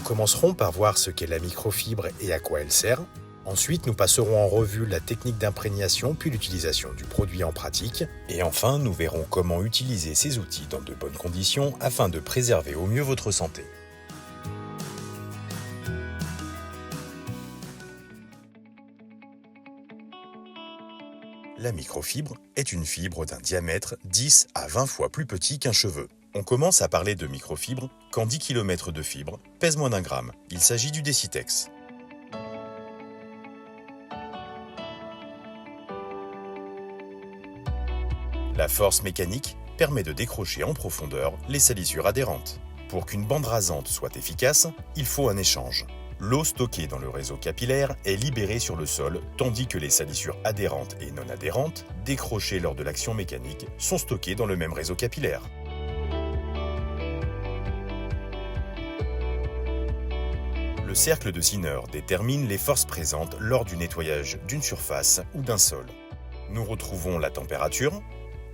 commencerons par voir ce qu'est la microfibre et à quoi elle sert. Ensuite, nous passerons en revue la technique d'imprégnation puis l'utilisation du produit en pratique. Et enfin, nous verrons comment utiliser ces outils dans de bonnes conditions afin de préserver au mieux votre santé. La microfibre est une fibre d'un diamètre 10 à 20 fois plus petit qu'un cheveu. On commence à parler de microfibre quand 10 km de fibre pèse moins d'un gramme. Il s'agit du décitex. La force mécanique permet de décrocher en profondeur les salissures adhérentes. Pour qu'une bande rasante soit efficace, il faut un échange. L'eau stockée dans le réseau capillaire est libérée sur le sol, tandis que les salissures adhérentes et non adhérentes, décrochées lors de l'action mécanique, sont stockées dans le même réseau capillaire. Le cercle de Zinner détermine les forces présentes lors du nettoyage d'une surface ou d'un sol. Nous retrouvons la température,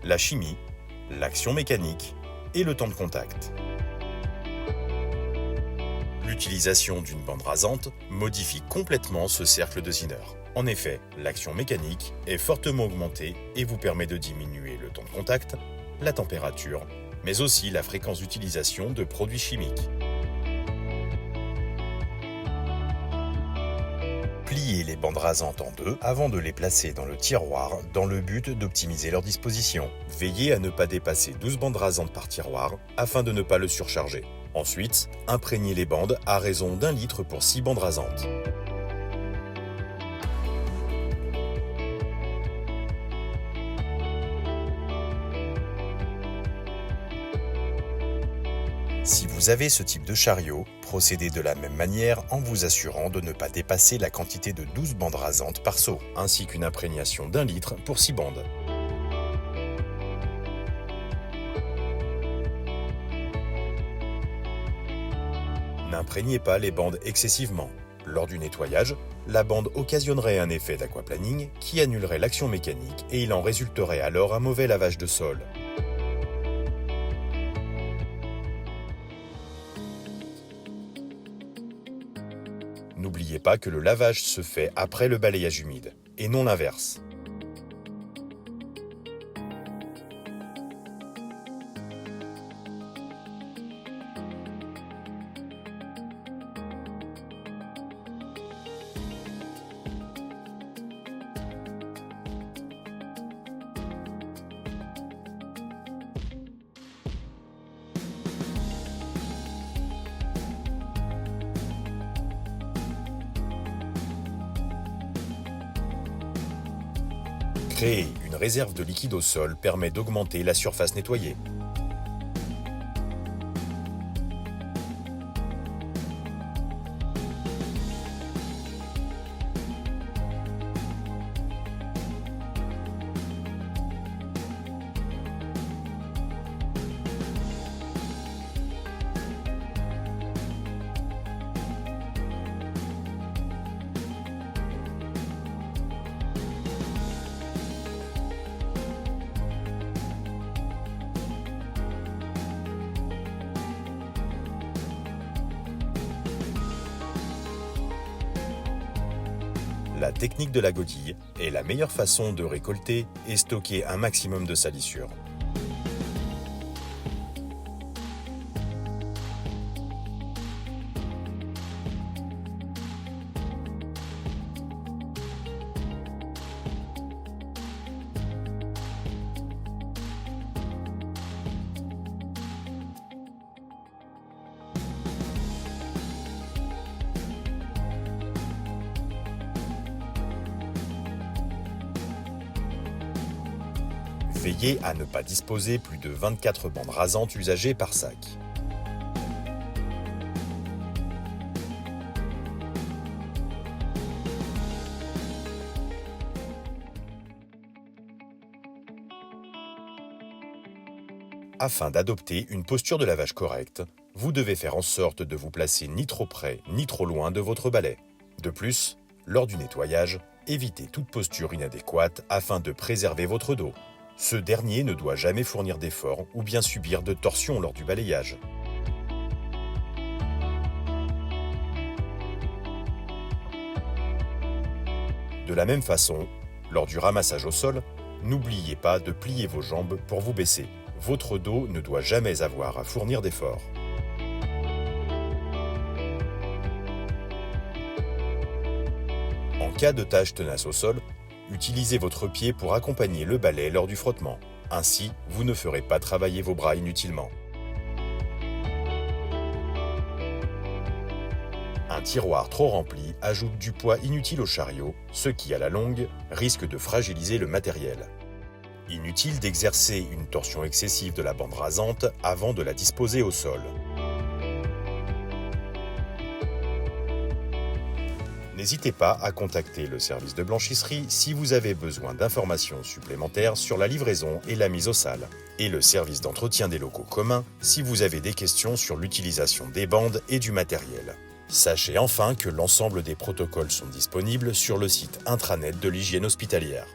la chimie, l'action mécanique et le temps de contact. L'utilisation d'une bande rasante modifie complètement ce cercle de Zinner. En effet, l'action mécanique est fortement augmentée et vous permet de diminuer le temps de contact, la température, mais aussi la fréquence d'utilisation de produits chimiques. Pliez les bandes rasantes en deux avant de les placer dans le tiroir dans le but d'optimiser leur disposition. Veillez à ne pas dépasser 12 bandes rasantes par tiroir afin de ne pas le surcharger. Ensuite, imprégnez les bandes à raison d'1 litre pour 6 bandes rasantes. Si vous avez ce type de chariot, procédez de la même manière en vous assurant de ne pas dépasser la quantité de 12 bandes rasantes par seau, ainsi qu'une imprégnation d'1 litre pour 6 bandes. N'imprégnez pas les bandes excessivement. Lors du nettoyage, la bande occasionnerait un effet d'aquaplaning qui annulerait l'action mécanique et il en résulterait alors un mauvais lavage de sol. N'oubliez pas que le lavage se fait après le balayage humide, et non l'inverse. Créer une réserve de liquide au sol permet d'augmenter la surface nettoyée. La technique de la godille est la meilleure façon de récolter et stocker un maximum de salissure. Veillez à ne pas disposer plus de 24 bandes rasantes usagées par sac. Afin d'adopter une posture de lavage correcte, vous devez faire en sorte de vous placer ni trop près ni trop loin de votre balai. De plus, lors du nettoyage, évitez toute posture inadéquate afin de préserver votre dos. Ce dernier ne doit jamais fournir d'efforts ou bien subir de torsions lors du balayage. De la même façon, lors du ramassage au sol, n'oubliez pas de plier vos jambes pour vous baisser. Votre dos ne doit jamais avoir à fournir d'efforts. En cas de tâche tenace au sol, utilisez votre pied pour accompagner le balai lors du frottement. Ainsi, vous ne ferez pas travailler vos bras inutilement. Un tiroir trop rempli ajoute du poids inutile au chariot, ce qui, à la longue, risque de fragiliser le matériel. Inutile d'exercer une torsion excessive de la bande rasante avant de la disposer au sol. N'hésitez pas à contacter le service de blanchisserie si vous avez besoin d'informations supplémentaires sur la livraison et la mise au sale, et le service d'entretien des locaux communs si vous avez des questions sur l'utilisation des bandes et du matériel. Sachez enfin que l'ensemble des protocoles sont disponibles sur le site intranet de l'hygiène hospitalière.